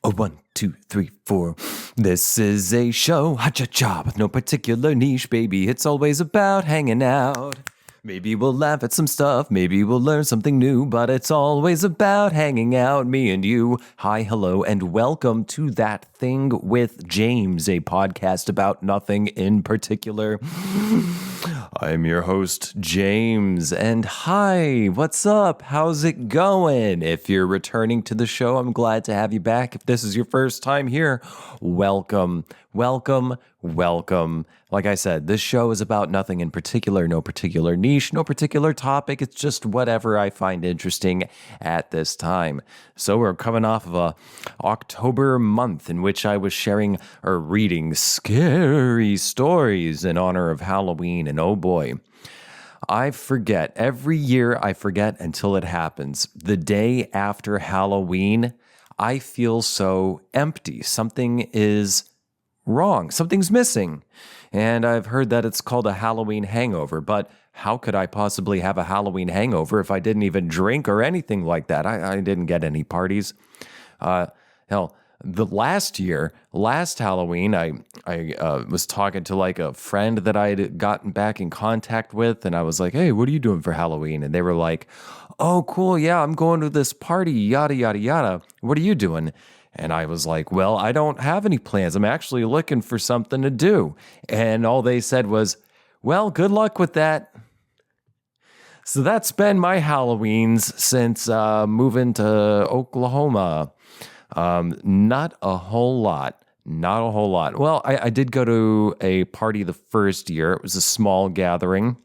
A 1, 2, 3, 4. This is a show, ha-cha-cha, with no particular niche, baby. It's always about hanging out. Maybe we'll laugh at some stuff, maybe we'll learn something new, but it's always about hanging out, me and you. Hi, hello, and welcome to That Thing with James, a podcast about nothing in particular. I'm your host, James, and hi, what's up? How's it going? If you're returning to the show, I'm glad to have you back. If this is your first time here, welcome, welcome, welcome. Like I said, this show is about nothing in particular, no particular niche, no particular topic. It's just whatever I find interesting at this time. So we're coming off of a October month in which I was sharing or reading scary stories in honor of Halloween. And oh boy, I forget. Every year I forget until it happens. The day after Halloween, I feel so empty. Something is wrong. Something's missing. And I've heard that it's called a Halloween hangover, but how could I possibly have a Halloween hangover if I didn't even drink or anything like that? I didn't get any parties. Hell, the last Halloween, I was talking to like a friend that I had gotten back in contact with, and I was like, hey, what are you doing for Halloween? And they were like, oh, cool, yeah, I'm going to this party, yada, yada, yada. What are you doing? And I was like, well, I don't have any plans. I'm actually looking for something to do. And all they said was, well, good luck with that. So that's been my Halloweens since moving to Oklahoma. Not a whole lot. Not a whole lot. Well, I did go to a party the first year. It was a small gathering.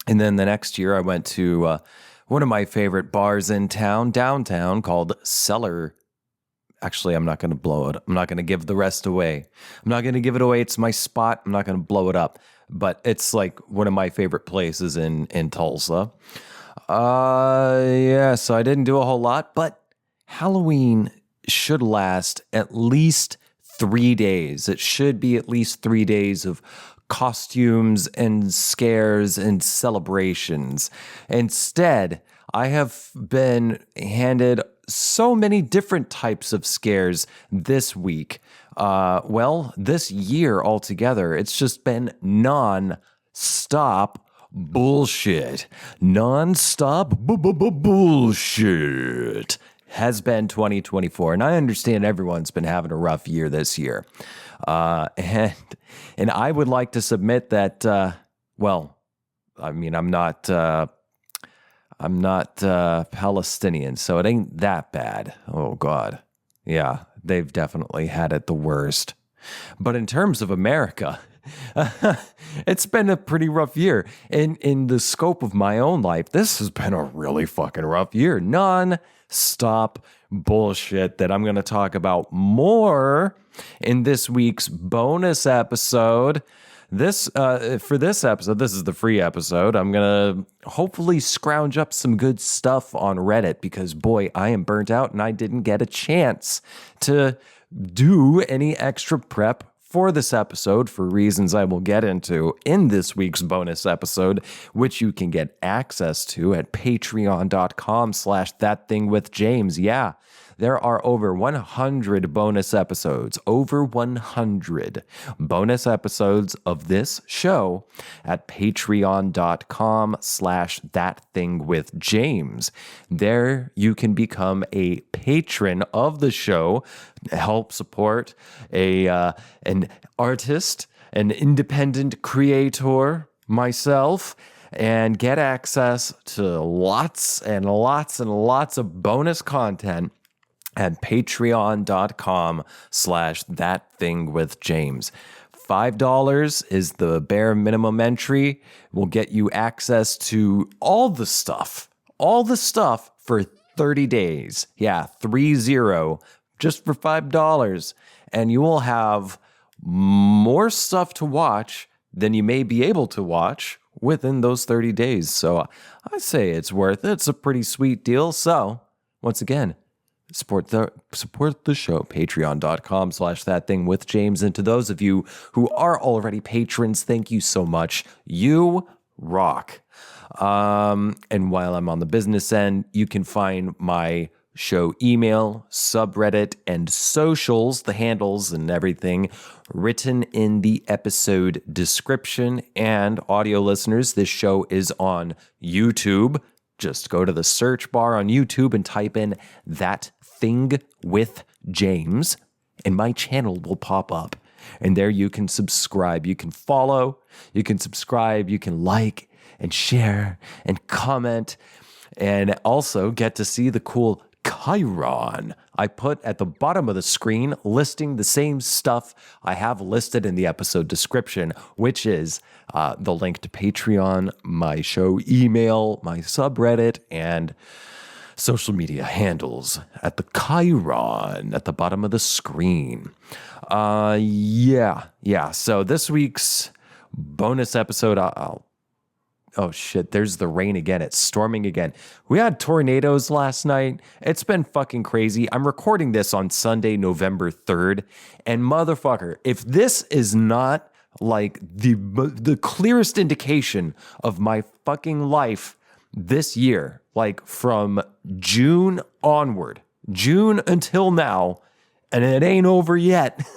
And then the next year I went to one of my favorite bars in town, downtown, called Cellar. Actually, I'm not going to blow it. I'm not going to give the rest away. I'm not going to give it away. It's my spot. I'm not going to blow it up. But it's like one of my favorite places in Tulsa. Yeah, so I didn't do a whole lot. But Halloween should last at least 3 days. It should be at least 3 days of costumes and scares and celebrations. Instead, I have been handed so many different types of scares this week. This year altogether, it's just been non-stop bullshit. Non-stop bullshit has been 2024. And I understand everyone's been having a rough year this year. And I would like to submit that, I'm not Palestinian, so it ain't that bad. Oh, God. Yeah, they've definitely had it the worst. But in terms of America, it's been a pretty rough year. In the scope of my own life, this has been a really fucking rough year. Non-stop bullshit that I'm going to talk about more in this week's bonus episode. For this episode, this is the free episode. I'm going to hopefully scrounge up some good stuff on Reddit because, boy, I am burnt out and I didn't get a chance to do any extra prep for this episode for reasons I will get into in this week's bonus episode, which you can get access to at patreon.com/ThatThingWithJames. Yeah. There are over 100 bonus episodes, over 100 bonus episodes of this show at patreon.com/ThatThingWithJames. There you can become a patron of the show, help support an artist, an independent creator, myself, and get access to lots and lots and lots of bonus content at patreon.com/ThatThingWithJames. $5 is the bare minimum entry. Will get you access to all the stuff for 30 days. Yeah, 30, just for $5. And you will have more stuff to watch than you may be able to watch within those 30 days. So I say it's worth it. It's a pretty sweet deal. So once again, support the show, patreon.com/ThatThingWithJames. And to those of you who are already patrons, thank you so much. You rock. And while I'm on the business end, you can find my show email, subreddit, and socials, the handles and everything, written in the episode description. And audio listeners, this show is on YouTube. Just go to the search bar on YouTube and type in That Thing with James, and my channel will pop up. And there you can subscribe, you can follow, you can subscribe, you can like and share and comment, and also get to see the cool Chiron I put at the bottom of the screen, listing the same stuff I have listed in the episode description, which is the link to Patreon, my show email, my subreddit, and social media handles at the Chiron at the bottom of the screen. Yeah. So this week's bonus episode, oh shit, there's the rain again. It's storming again. We had tornadoes last night. It's been fucking crazy. I'm recording this on Sunday, November 3rd. And motherfucker, if this is not like the clearest indication of my fucking life this year, like from June onward, June until now, and it ain't over yet.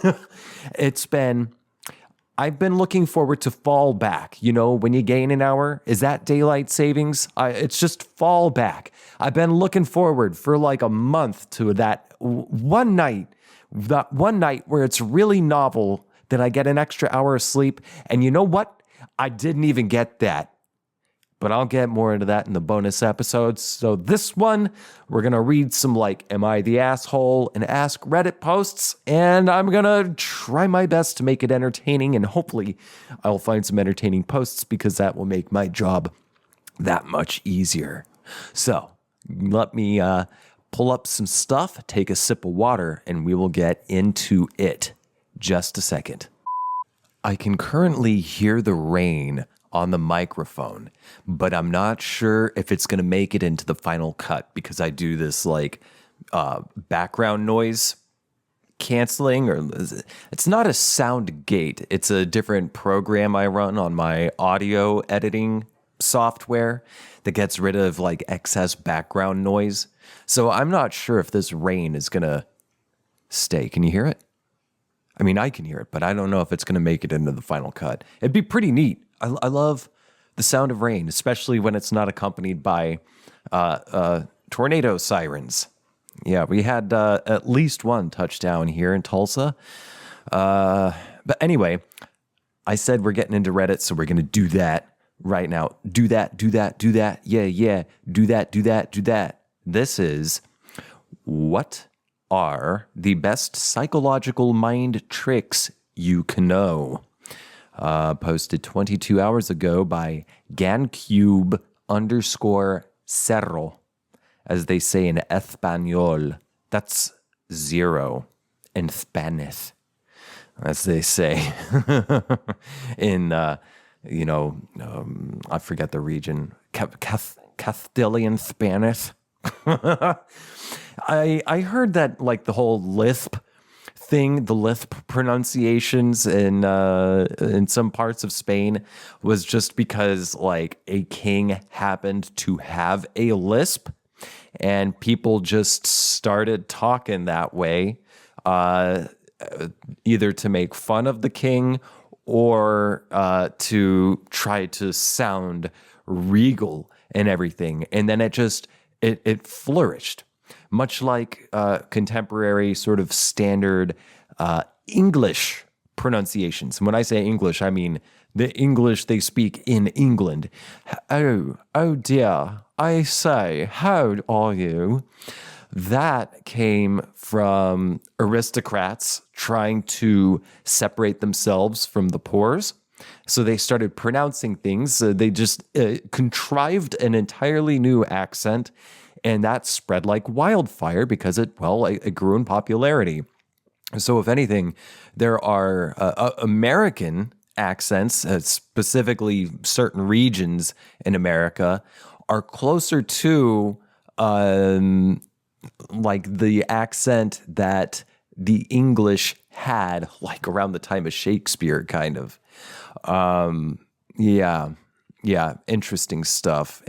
I've been looking forward to fall back. You know, when you gain an hour, is that daylight savings? It's just fall back. I've been looking forward for like a month to that one night where it's really novel that I get an extra hour of sleep. And you know what? I didn't even get that. But I'll get more into that in the bonus episodes. So this one, we're going to read some like, Am I the Asshole? And Ask Reddit posts. And I'm going to try my best to make it entertaining. And hopefully I'll find some entertaining posts because that will make my job that much easier. So let me pull up some stuff, take a sip of water, and we will get into it. Just a second. I can currently hear the rain on the microphone, but I'm not sure if it's going to make it into the final cut because I do this like background noise canceling, or it's not a sound gate. It's a different program I run on my audio editing software that gets rid of like excess background noise. So I'm not sure if this rain is going to stay. Can you hear it? I mean, I can hear it, but I don't know if it's going to make it into the final cut. It'd be pretty neat. I love the sound of rain, especially when it's not accompanied by tornado sirens. Yeah, we had at least one touchdown here in Tulsa. But anyway, I said we're getting into Reddit, so we're going to do that right now. Do that. Yeah. Do that. This is, what are the best psychological mind tricks you can know? Posted 22 hours ago by GanCube_Cerro, as they say in Espanol. That's 0 in Spanish, as they say in, I forget the region, Castilian Spanish. I heard that like the whole lisp thing, the lisp pronunciations in some parts of Spain was just because like a king happened to have a lisp and people just started talking that way, either to make fun of the king or to try to sound regal and everything. And then it flourished. Much like contemporary sort of standard English pronunciations. And when I say English, I mean the English they speak in England. Oh dear, I say, how are you? That came from aristocrats trying to separate themselves from the poors. So they started pronouncing things. They just contrived an entirely new accent. And that spread like wildfire because it grew in popularity. So if anything, there are American accents, specifically certain regions in America, are closer to like the accent that the English had like around the time of Shakespeare, kind of. Yeah, interesting stuff.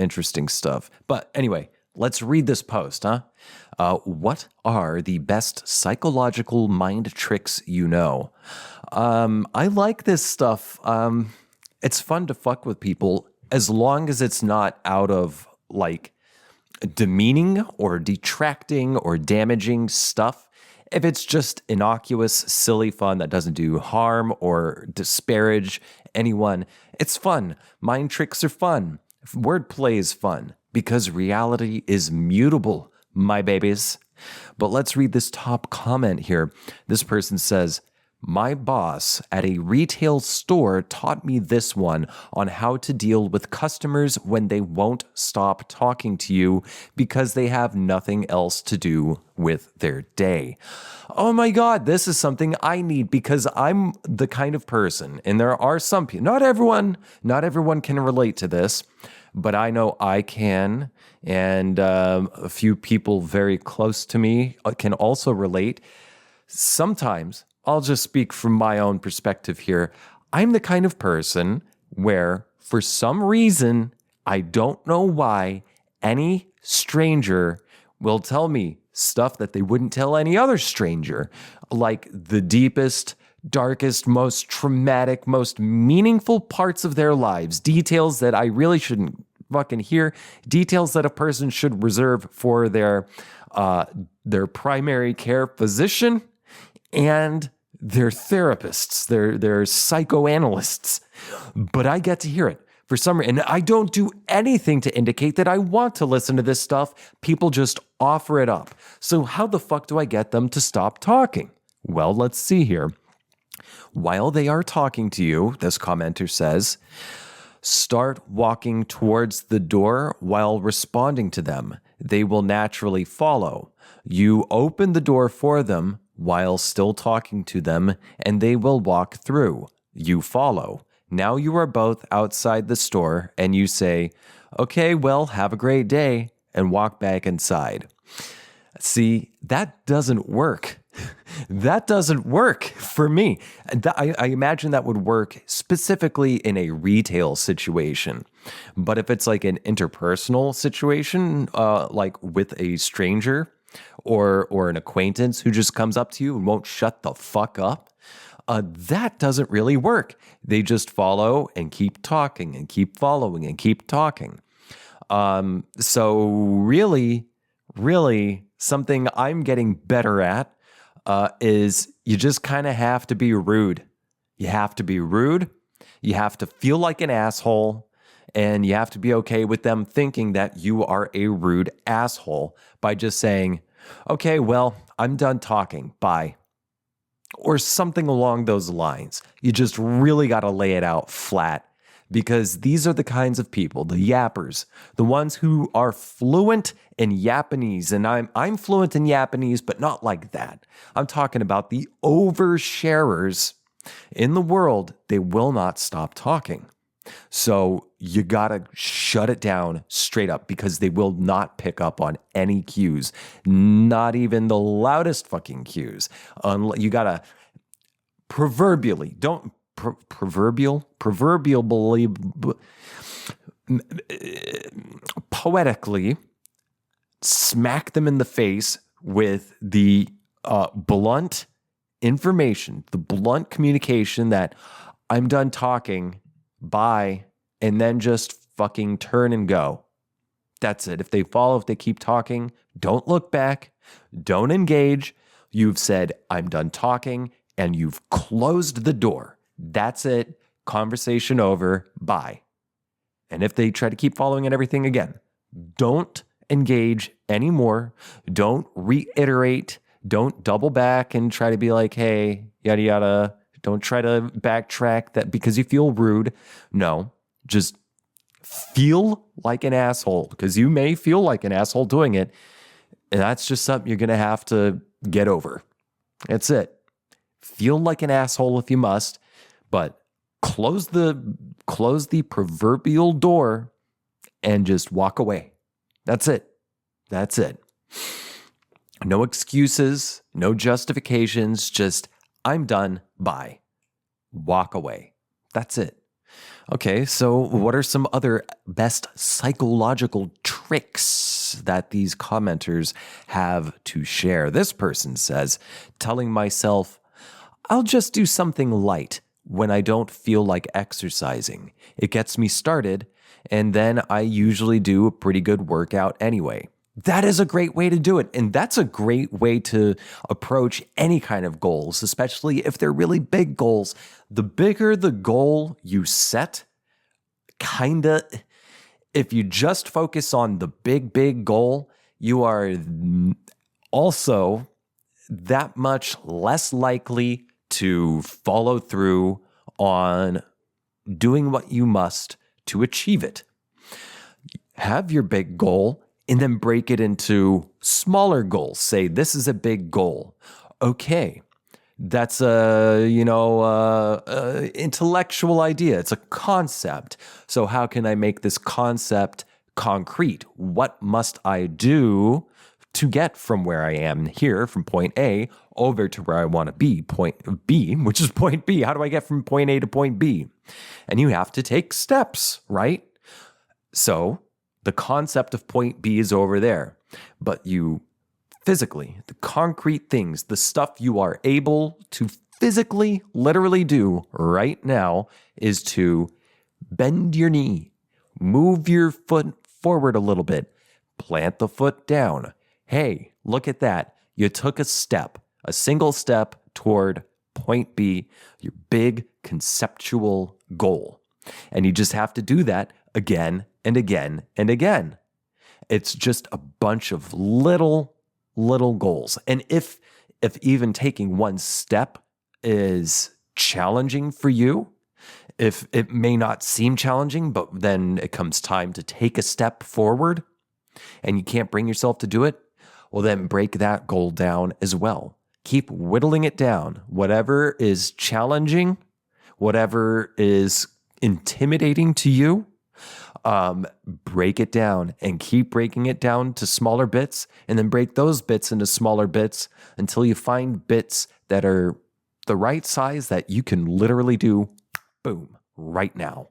But anyway, Let's read this post, huh? What are the best psychological mind tricks you know? I like this stuff. It's fun to fuck with people as long as it's not out of like demeaning or detracting or damaging stuff. If it's just innocuous, silly fun that doesn't do harm or disparage anyone, it's fun. Mind tricks are fun. Wordplay is fun because reality is mutable, my babies. But let's read this top comment here. This person says, my boss at a retail store taught me this one on how to deal with customers when they won't stop talking to you because they have nothing else to do with their day. Oh my God, this is something I need because I'm the kind of person, and there are some people, not everyone can relate to this, but I know I can, and a few people very close to me can also relate. Sometimes, I'll just speak from my own perspective here. I'm the kind of person where, for some reason, I don't know why, any stranger will tell me stuff that they wouldn't tell any other stranger, like the deepest, darkest, most traumatic, most meaningful parts of their lives, details that I really shouldn't fucking hear, details that a person should reserve for their primary care physician and their therapists, their psychoanalysts. But I get to hear it for some reason. And I don't do anything to indicate that I want to listen to this stuff. People just offer it up. So how the fuck do I get them to stop talking? Well, let's see here. While they are talking to you, this commenter says, start walking towards the door while responding to them. They will naturally follow. You open the door for them while still talking to them, and they will walk through. You follow. Now you are both outside the store, and you say, okay, well, have a great day, and walk back inside. See, that doesn't work. That doesn't work for me. I imagine that would work specifically in a retail situation. But if it's like an interpersonal situation, like with a stranger or an acquaintance who just comes up to you and won't shut the fuck up, that doesn't really work. They just follow and keep talking and keep following and keep talking. So really, something I'm getting better at is you just kind of have to be rude. You have to be rude. You have to feel like an asshole. And you have to be okay with them thinking that you are a rude asshole by just saying, okay, well, I'm done talking. Bye. Or something along those lines. You just really got to lay it out flat, because these are the kinds of people, the yappers, the ones who are fluent in Japanese. And I'm fluent in Japanese, but not like that. I'm talking about the oversharers in the world. They will not stop talking. So you gotta shut it down straight up, because they will not pick up on any cues, not even the loudest fucking cues. You gotta proverbially, poetically smack them in the face with the blunt information, the blunt communication that I'm done talking. Bye, and then just fucking turn and go. That's it. If they follow, if they keep talking, don't look back, don't engage. You've said, I'm done talking, and you've closed the door. That's it. Conversation over. Bye. And if they try to keep following and everything again, don't engage anymore. Don't reiterate. Don't double back and try to be like, hey, yada, yada. Don't try to backtrack that because you feel rude. No, just feel like an asshole, because you may feel like an asshole doing it. And that's just something you're going to have to get over. That's it. Feel like an asshole if you must, but close the proverbial door and just walk away. That's it. That's it. No excuses, no justifications, just I'm done. Bye. Walk away. That's it. Okay, so what are some other best psychological tricks that these commenters have to share. This person says, telling myself, I'll just do something light when I don't feel like exercising. It gets me started, and then I usually do a pretty good workout anyway. That is a great way to do it. And that's a great way to approach any kind of goals, especially if they're really big goals. The bigger the goal you set, if you just focus on the big goal, you are also that much less likely to follow through on doing what you must to achieve it. Have your big goal and then break it into smaller goals. Say, this is a big goal. Okay, that's a intellectual idea. It's a concept. So how can I make this concept concrete? What must I do to get from where I am here, from point A, over to where I want to be, point B, which is point B? How do I get from point A to point B? And you have to take steps, right? So the concept of point B is over there, but you physically, the concrete things, the stuff you are able to physically, literally do right now is to bend your knee, move your foot forward a little bit, plant the foot down. Hey, look at that. You took a step, a single step toward point B, your big conceptual goal. And you just have to do that again and again and again. It's just a bunch of little goals. And if even taking one step is challenging for you, if it may not seem challenging, but then it comes time to take a step forward and you can't bring yourself to do it, well, then break that goal down as well. Keep whittling it down. Whatever is challenging, whatever is intimidating to you, break it down and keep breaking it down to smaller bits, and then break those bits into smaller bits until you find bits that are the right size that you can literally do, boom, right now.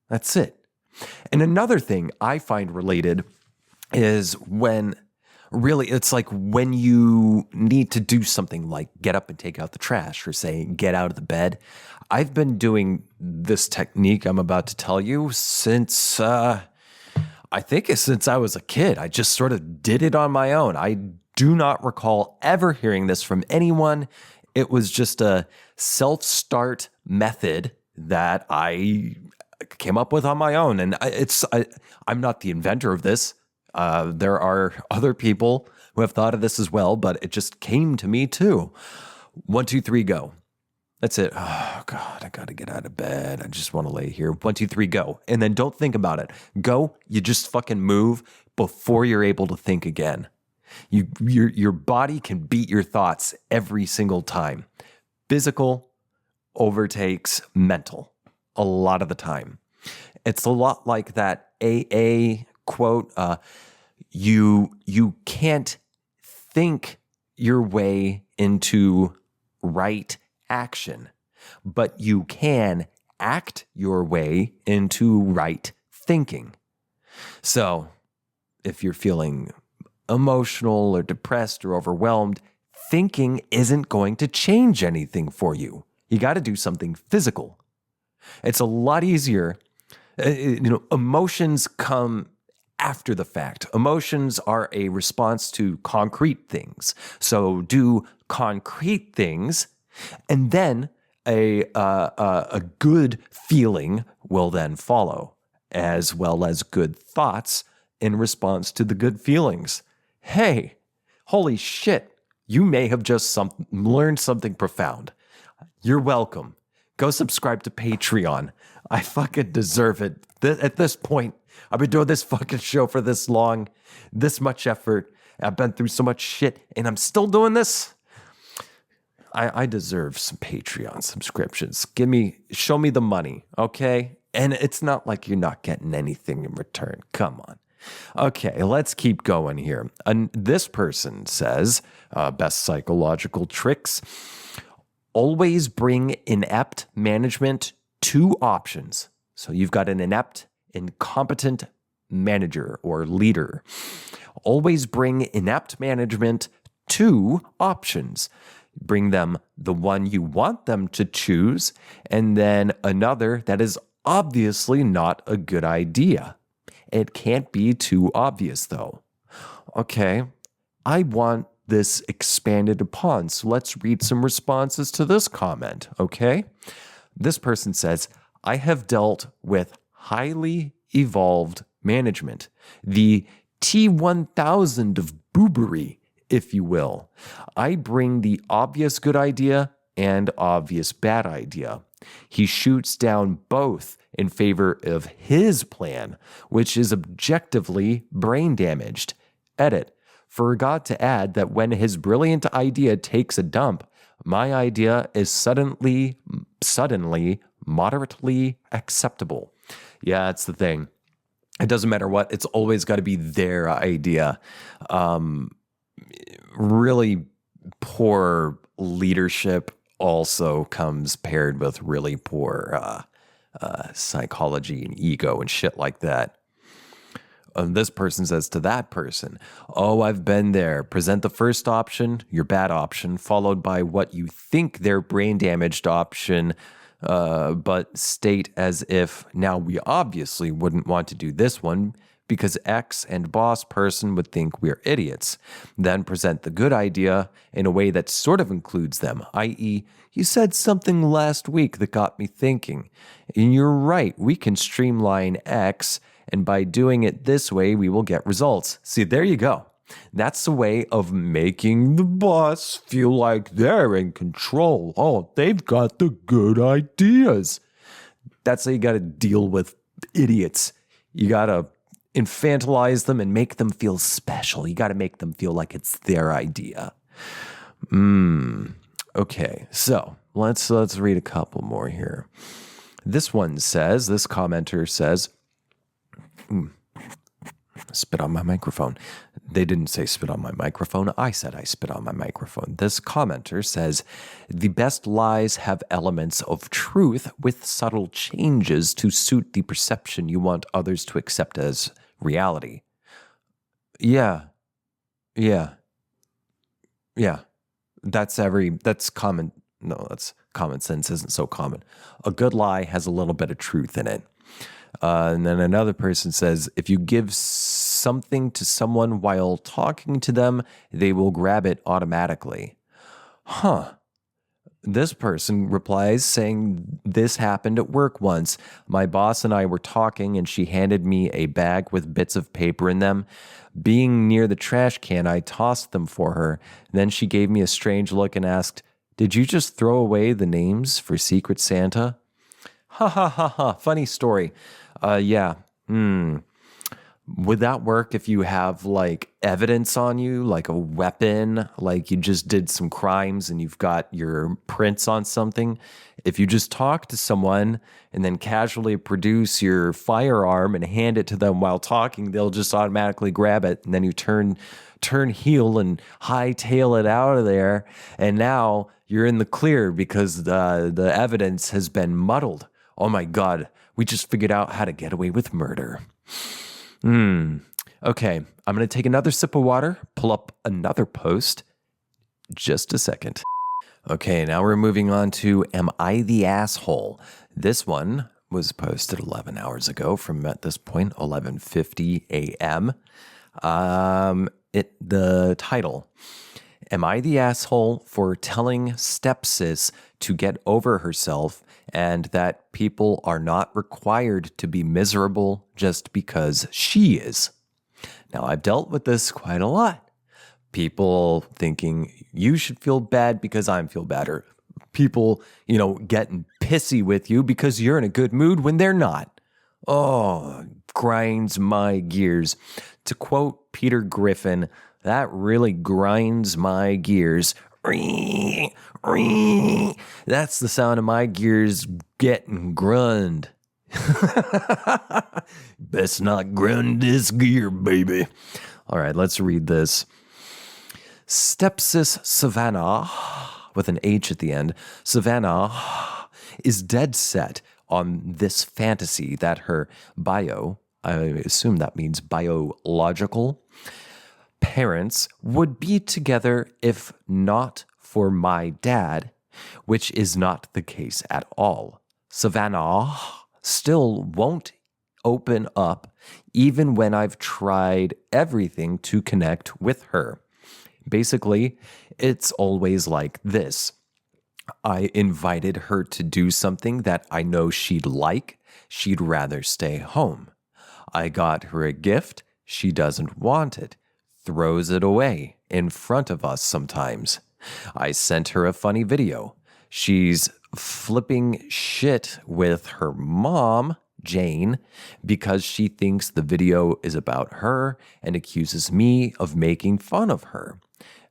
That's it. And another thing I find related is it's like when you need to do something like get up and take out the trash, or say get out of the bed. I've been doing this technique I'm about to tell you since I was a kid. I just sort of did it on my own. I do not recall ever hearing this from anyone. It was just a self-start method that I came up with on my own. And I'm not the inventor of this. There are other people who have thought of this as well, but it just came to me too. 1, 2, 3, go. That's it. Oh, God, I got to get out of bed. I just want to lay here. 1, 2, 3, go. And then don't think about it. Go. You just fucking move before you're able to think again. Your body can beat your thoughts every single time. Physical overtakes mental a lot of the time. It's a lot like that AA quote, you can't think your way into right action, but you can act your way into right thinking. So if you're feeling emotional or depressed or overwhelmed, thinking isn't going to change anything for you. You got to do something physical. It's a lot easier. Emotions come after the fact. Emotions are a response to concrete things. So do concrete things, and then a good feeling will then follow, as well as good thoughts in response to the good feelings. Hey, holy shit, you may have just learned something profound. You're welcome. Go subscribe to Patreon. I fucking deserve it. At this point, I've been doing this fucking show for this long, this much effort. I've been through so much shit, and I'm still doing this. I deserve some Patreon subscriptions. Show me the money, okay? And it's not like you're not getting anything in return. Come on. Okay, let's keep going here. And this person says, best psychological tricks. Always bring inept management to options. So you've got an inept, incompetent manager or leader. Always bring inept management 2 options. Bring them the one you want them to choose, and then another that is obviously not a good idea. It can't be too obvious, though. Okay, I want this expanded upon, so let's read some responses to this comment, okay? This person says, I have dealt with highly evolved management, the T1000 of boobery, if you will. I bring the obvious good idea and obvious bad idea. He shoots down both in favor of his plan, which is objectively brain damaged. Edit. Forgot to add that when his brilliant idea takes a dump, my idea is suddenly moderately acceptable. Yeah, that's the thing. It doesn't matter what, it's always got to be their idea. Really poor leadership also comes paired with really poor psychology and ego and shit like that. This person says to that person, oh, I've been there. Present the first option, your bad option, followed by what you think their brain damaged option, but state as if now we obviously wouldn't want to do this one because X and boss person would think we're idiots. Then present the good idea in a way that sort of includes them, i.e., you said something last week that got me thinking. And you're right, we can streamline X, and by doing it this way, we will get results. See, there you go. That's the way of making the boss feel like they're in control. Oh, they've got the good ideas. That's how you got to deal with idiots. You got to infantilize them and make them feel special. You got to make them feel like it's their idea. Okay, so let's read a couple more here. This commenter says, spit on my microphone. They didn't say spit on my microphone. I said I spit on my microphone. This commenter says, the best lies have elements of truth with subtle changes to suit the perception you want others to accept as reality. Yeah. That's common. No, that's common sense isn't so common. A good lie has a little bit of truth in it. And then another person says, if you give something to someone while talking to them, they will grab it automatically. This person replies saying, this happened at work once. My boss and I were talking and she handed me a bag with bits of paper in them. Being near the trash can, I tossed them for her. Then she gave me a strange look and asked, did you just throw away the names for Secret Santa? Ha ha ha ha. Funny story. Yeah. Would that work if you have like evidence on you, like a weapon, like you just did some crimes and you've got your prints on something? If you just talk to someone and then casually produce your firearm and hand it to them while talking, they'll just automatically grab it. And then you turn heel and hightail it out of there. And now you're in the clear because the evidence has been muddled. Oh my God, we just figured out how to get away with murder. Okay, I'm going to take another sip of water, pull up another post. Just a second. Okay, now we're moving on to Am I the Asshole? This one was posted 11 hours ago from, at this point, 11:50 a.m. The title, Am I the Asshole for telling stepsis to get over herself and that people are not required to be miserable just because she is? Now, I've dealt with this quite a lot. People thinking you should feel bad because I feel bad, or people, getting pissy with you because you're in a good mood when they're not. Oh, grinds my gears. To quote Peter Griffin, that really grinds my gears. That's the sound of my gears getting grund. Best not grund this gear, baby. All right, let's read this. Stepsis Savannah, with an H at the end, Savannah is dead set on this fantasy that her bio, I assume that means biological, parents would be together if not for my dad, which is not the case at all. Savannah still won't open up even when I've tried everything to connect with her. Basically, it's always like this. I invited her to do something that I know she'd like. She'd rather stay home. I got her a gift. She doesn't want it. Throws it away in front of us sometimes. I sent her a funny video. She's flipping shit with her mom, Jane, because she thinks the video is about her and accuses me of making fun of her.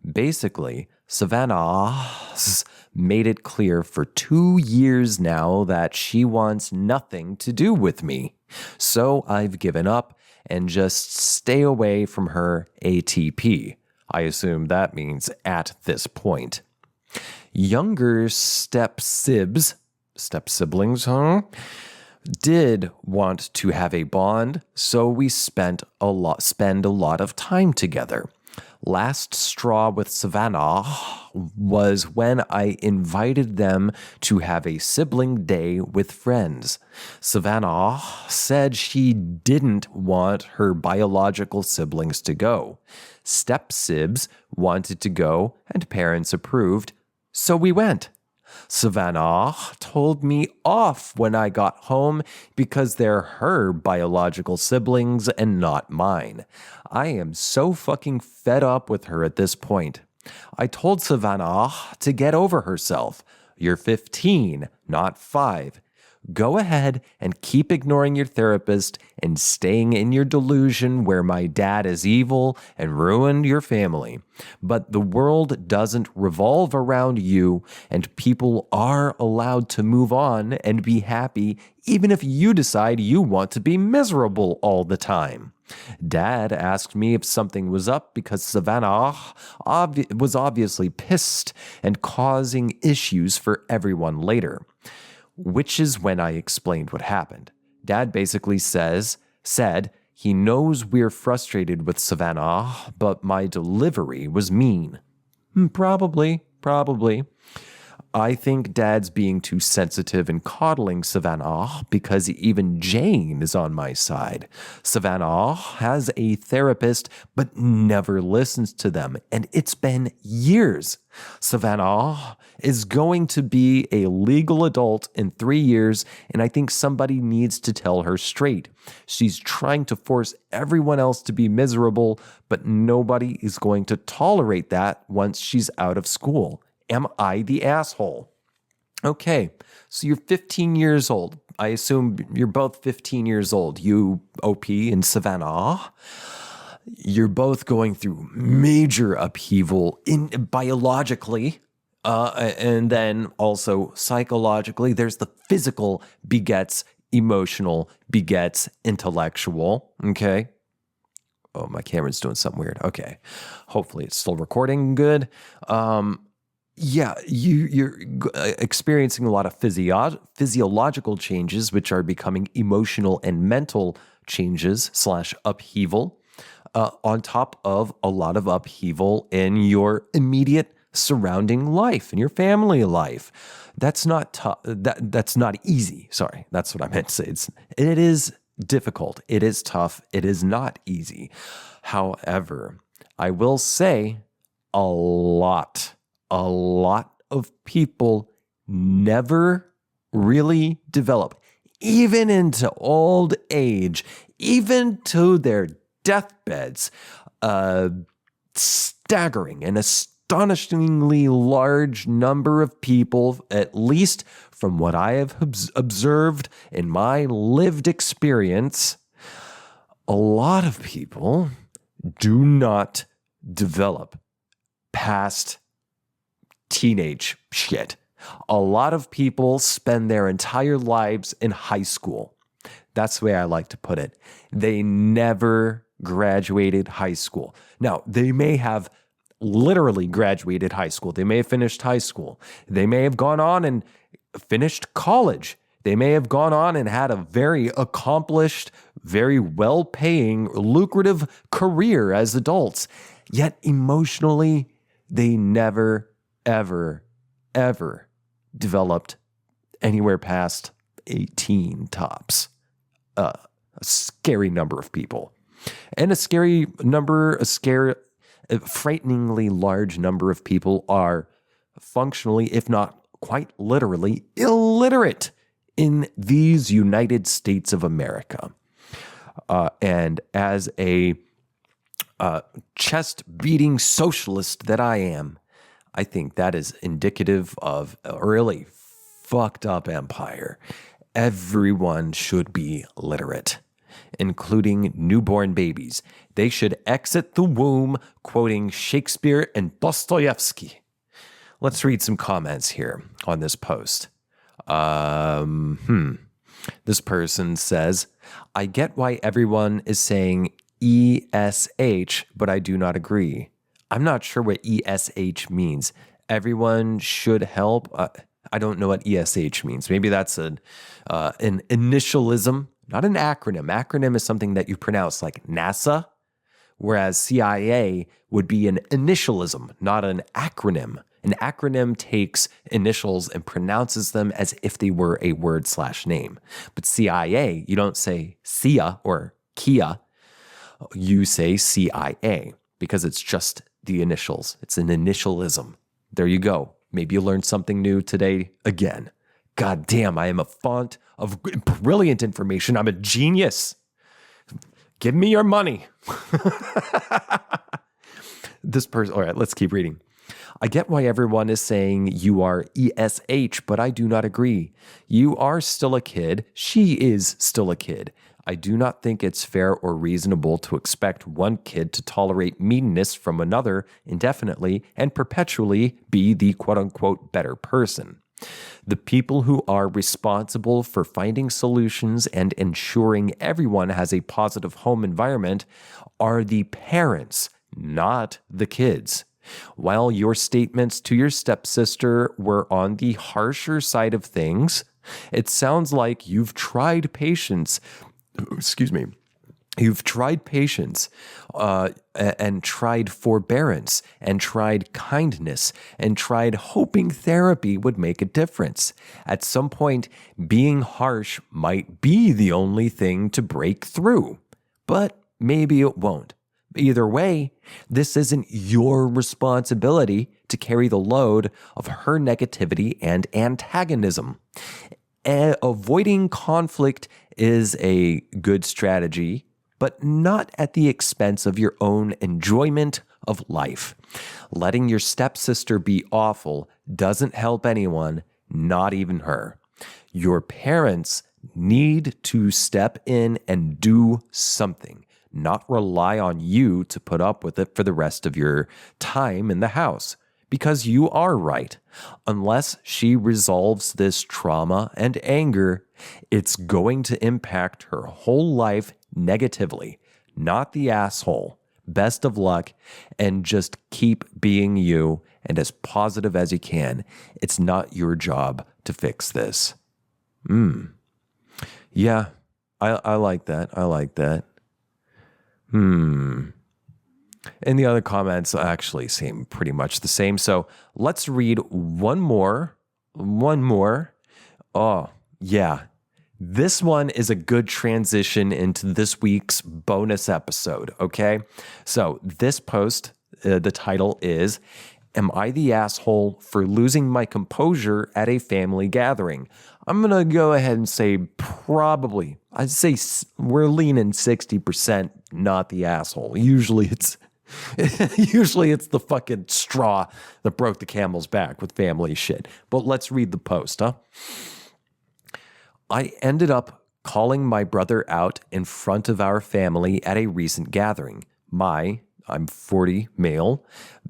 Basically, Savannah's made it clear for 2 years now that she wants nothing to do with me. So I've given up and just stay away from her ATP. I assume that means at this point. Younger step-siblings, did want to have a bond, so we spend a lot of time together. Last straw with Savannah was when I invited them to have a sibling day with friends. Savannah said she didn't want her biological siblings to go. Step-sibs wanted to go and parents approved, so we went. Savannah told me off when I got home because they're her biological siblings and not mine. I am so fucking fed up with her at this point. I told Savannah to get over herself. You're 15, not 5. Go ahead and keep ignoring your therapist and staying in your delusion where my dad is evil and ruined your family. But the world doesn't revolve around you, and people are allowed to move on and be happy even if you decide you want to be miserable all the time. Dad asked me if something was up because Savannah was obviously pissed and causing issues for everyone later. Which is when I explained what happened. Dad basically said he knows we're frustrated with Savannah, but my delivery was mean. Probably. I think Dad's being too sensitive and coddling Savannah because even Jane is on my side. Savannah has a therapist but never listens to them, and it's been years. Savannah is going to be a legal adult in 3 years, and I think somebody needs to tell her straight. She's trying to force everyone else to be miserable, but nobody is going to tolerate that once she's out of school. Am I the asshole? Okay, so you're 15 years old. I assume you're both 15 years old. You, OP, and Savannah. You're both going through major upheaval biologically, and then also psychologically. There's the physical begets emotional, begets intellectual. Okay. Oh, my camera's doing something weird. Okay. Hopefully it's still recording good. Yeah, you're experiencing a lot of physiological changes, which are becoming emotional and mental changes / upheaval, on top of a lot of upheaval in your immediate surrounding life, in your family life. That's not tough. That's not easy. Sorry, that's what I meant to say. It is difficult. It is tough. It is not easy. However, I will say a lot of people never really develop, even into old age, even to their deathbeds. Staggering and astonishingly large number of people, at least from what I have observed in my lived experience, a lot of people do not develop past teenage shit. A lot of people spend their entire lives in high school. That's the way I like to put it. They never graduated high school. Now, they may have literally graduated high school. They may have finished high school. They may have gone on and finished college. They may have gone on and had a very accomplished, very well-paying, lucrative career as adults, yet emotionally, they never, ever, ever developed anywhere past 18 tops. A scary number of people. And a frighteningly large number of people are functionally, if not quite literally, illiterate in these United States of America. And as a chest-beating socialist that I am, I think that is indicative of a really fucked up empire. Everyone should be literate, including newborn babies. They should exit the womb quoting Shakespeare and Dostoevsky. Let's read some comments here on this post. This person says, I get why everyone is saying ESH, but I do not agree. I'm not sure what ESH means. Everyone should help. I don't know what ESH means. Maybe that's an initialism, not an acronym. Acronym is something that you pronounce like NASA, whereas CIA would be an initialism, not an acronym. An acronym takes initials and pronounces them as if they were a word/name. But CIA, you don't say CIA or Kia, you say CIA because it's just the initials. It's an initialism. There you go. Maybe you learned something new today again. God damn, I am a font of brilliant information. I'm a genius. Give me your money. This person, all right, let's keep reading. I get why everyone is saying you are ESH, but I do not agree. You are still a kid. She is still a kid. I do not think it's fair or reasonable to expect one kid to tolerate meanness from another indefinitely and perpetually be the quote-unquote better person. The people who are responsible for finding solutions and ensuring everyone has a positive home environment are the parents, not the kids. While your statements to your stepsister were on the harsher side of things, it sounds like you've tried patience. You've tried patience and tried forbearance and tried kindness and tried hoping therapy would make a difference. At some point, being harsh might be the only thing to break through, but maybe it won't. Either way, this isn't your responsibility to carry the load of her negativity and antagonism. Avoiding conflict is a good strategy, but not at the expense of your own enjoyment of life. Letting your stepsister be awful doesn't help anyone, not even her. Your parents need to step in and do something, not rely on you to put up with it for the rest of your time in the house. Because you are right. Unless she resolves this trauma and anger, it's going to impact her whole life negatively, not the asshole. Best of luck, and just keep being you and as positive as you can. It's not your job to fix this. Yeah, I like that. I like that. And the other comments actually seem pretty much the same. So let's read one more. Oh, yeah. This one is a good transition into this week's bonus episode, okay? So this post, the title is, Am I the Asshole for Losing My Composure at a Family Gathering? I'm going to go ahead and say probably. I'd say we're leaning 60% not the asshole. Usually it's the fucking straw that broke the camel's back with family shit. But let's read the post, huh? I ended up calling my brother out in front of our family at a recent gathering. I'm 40, male,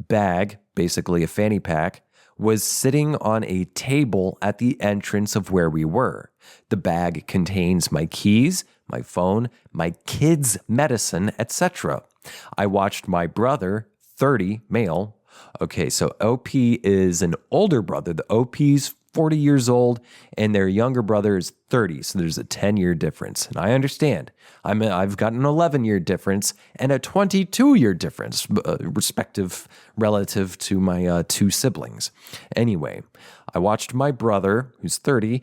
bag, basically a fanny pack, was sitting on a table at the entrance of where we were. The bag contains my keys, my phone, my kids' medicine, etc. I watched my brother, 30, male. Okay, so OP is an older brother. The OP's 40 years old and their younger brother is 30. So there's a 10-year difference. And I understand. I've got an 11-year difference and a 22-year difference, relative to my two siblings. Anyway, I watched my brother, who's 30,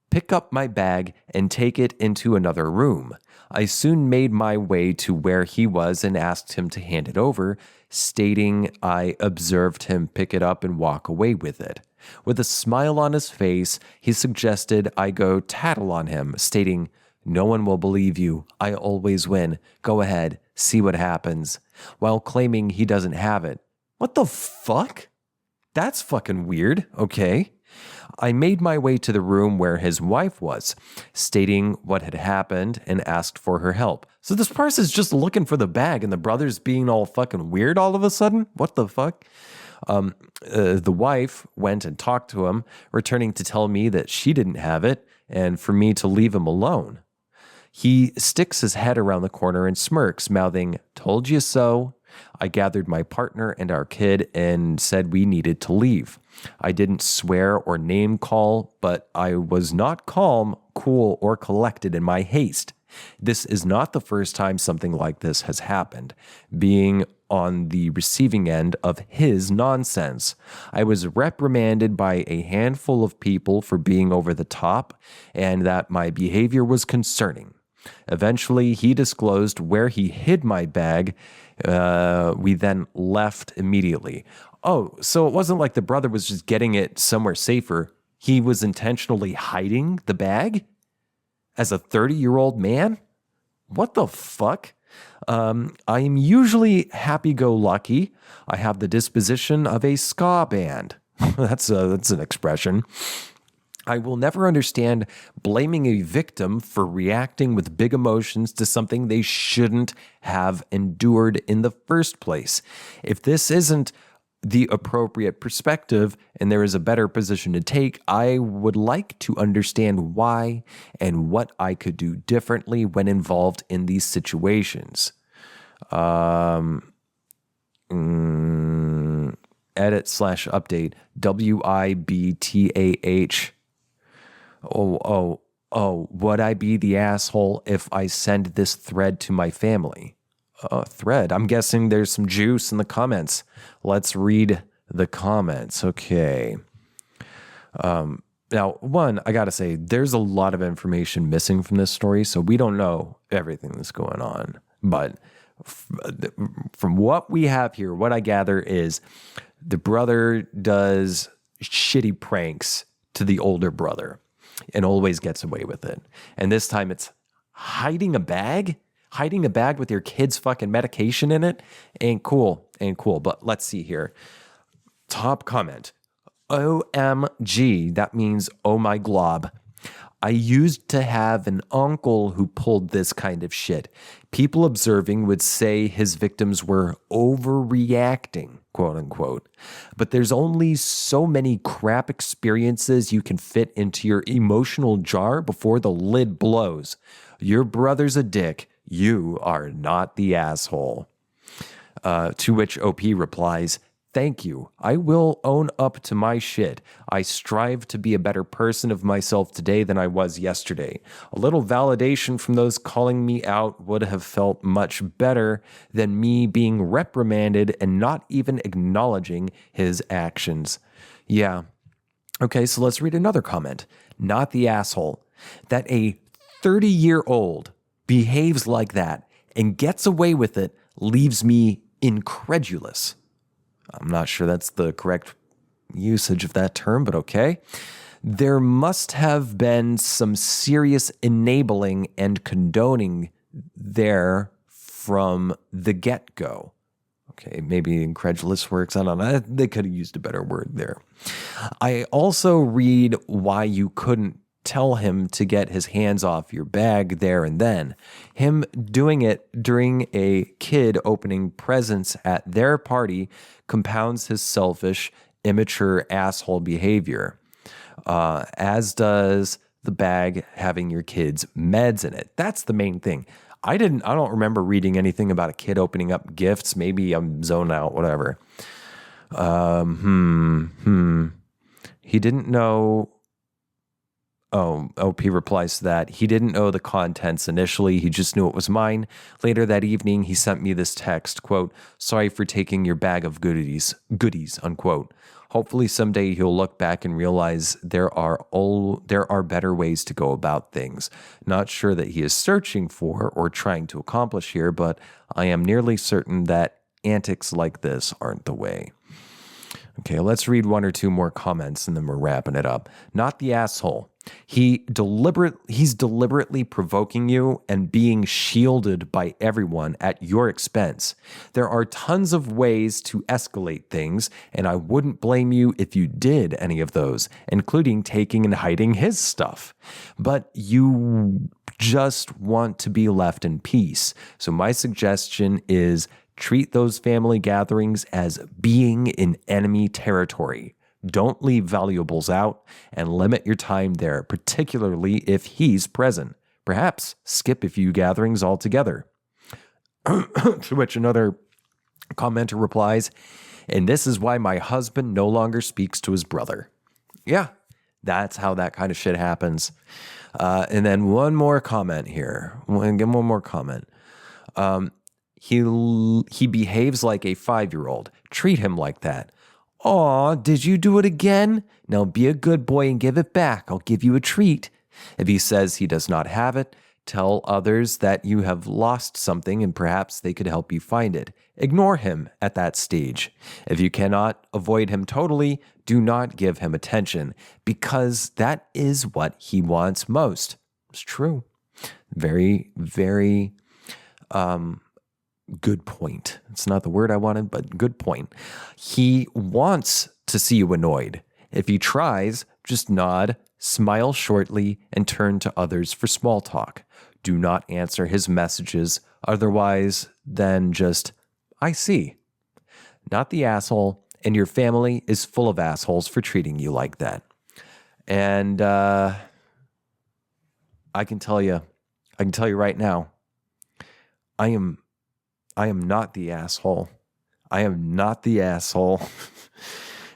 pick up my bag and take it into another room. I soon made my way to where he was and asked him to hand it over, stating I observed him pick it up and walk away with it. With a smile on his face, he suggested I go tattle on him, stating, "No one will believe you. I always win. Go ahead, see what happens," while claiming he doesn't have it. What the fuck? That's fucking weird, okay? I made my way to the room where his wife was, stating what had happened and asked for her help. So this person's just looking for the bag and the brother's being all fucking weird all of a sudden? What the fuck? The wife went and talked to him, returning to tell me that she didn't have it and for me to leave him alone. He sticks his head around the corner and smirks, mouthing, "Told you so." I gathered my partner and our kid and said we needed to leave. I didn't swear or name call, but I was not calm, cool, or collected in my haste. This is not the first time something like this has happened, being on the receiving end of his nonsense. I was reprimanded by a handful of people for being over the top and that my behavior was concerning. Eventually, he disclosed where he hid my bag. We then left immediately. Oh, so it wasn't like the brother was just getting it somewhere safer. He was intentionally hiding the bag as a 30-year-old man? What the fuck? I'm usually happy-go-lucky. I have the disposition of a ska band. That's an expression. I will never understand blaming a victim for reacting with big emotions to something they shouldn't have endured in the first place. If this isn't the appropriate perspective and there is a better position to take, I would like to understand why and what I could do differently when involved in these situations. Edit/update WIBTAH. Would I be the asshole if I send this thread to my family? Thread. I'm guessing there's some juice in the comments. Let's read the comments. Okay. Now, one, I got to say, there's a lot of information missing from this story, so we don't know everything that's going on. But from what we have here, what I gather is the brother does shitty pranks to the older brother and always gets away with it. And this time it's hiding a bag? Hiding a bag with your kid's fucking medication in it? Ain't cool. But let's see here. Top comment. OMG, that means oh my glob. I used to have an uncle who pulled this kind of shit. People observing would say his victims were overreacting, quote unquote. But there's only so many crap experiences you can fit into your emotional jar before the lid blows. Your brother's a dick. You are not the asshole. To which OP replies, "Thank you. I will own up to my shit. I strive to be a better person of myself today than I was yesterday. A little validation from those calling me out would have felt much better than me being reprimanded and not even acknowledging his actions." Yeah. Okay, so let's read another comment. Not the asshole. That a 30-year-old behaves like that and gets away with it leaves me incredulous. I'm not sure that's the correct usage of that term, but okay. There must have been some serious enabling and condoning there from the get-go. Okay, maybe incredulous works. I don't know. They could have used a better word there. I also read why you couldn't tell him to get his hands off your bag there and then. Him doing it during a kid opening presents at their party compounds his selfish, immature asshole behavior, as does the bag having your kid's meds in it. That's the main thing. I don't remember reading anything about a kid opening up gifts. Maybe I'm zoned out, whatever. He didn't know OP replies to that. He didn't know the contents initially. He just knew it was mine. Later that evening, he sent me this text, quote, "Sorry for taking your bag of goodies, unquote. Hopefully someday he'll look back and realize there are better ways to go about things. Not sure that he is searching for or trying to accomplish here, but I am nearly certain that antics like this aren't the way." Okay, let's read one or two more comments and then we're wrapping it up. Not the asshole. He's deliberately provoking you and being shielded by everyone at your expense. There are tons of ways to escalate things, and I wouldn't blame you if you did any of those, including taking and hiding his stuff. But you just want to be left in peace. So my suggestion is treat those family gatherings as being in enemy territory. Don't leave valuables out and limit your time there, particularly if he's present. Perhaps skip a few gatherings altogether. To which another commenter replies, "And this is why my husband no longer speaks to his brother." Yeah, that's how that kind of shit happens. And then one more comment here. One more comment. He behaves like a 5-year-old. Treat him like that. "Aw, did you do it again? Now be a good boy and give it back. I'll give you a treat." If he says he does not have it, tell others that you have lost something and perhaps they could help you find it. Ignore him at that stage. If you cannot avoid him totally, do not give him attention, because that is what he wants most. It's true. Very, very good point. It's not the word I wanted, but good point. He wants to see you annoyed. If he tries, just nod, smile shortly, and turn to others for small talk. Do not answer his messages. Otherwise, then just, "I see." Not the asshole, and your family is full of assholes for treating you like that. And I can tell you right now, I am not the asshole. I am not the asshole.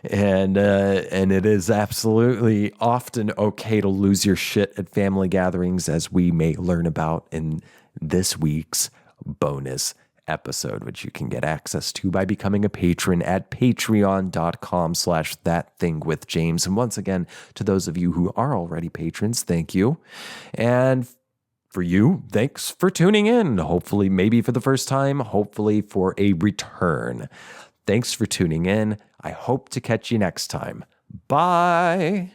And it is absolutely often okay to lose your shit at family gatherings, as we may learn about in this week's bonus episode, which you can get access to by becoming a patron at patreon.com/ThatThingWithJames. And once again, to those of you who are already patrons, thank you. And for you, thanks for tuning in. Hopefully, maybe for the first time, hopefully for a return. Thanks for tuning in. I hope to catch you next time. Bye.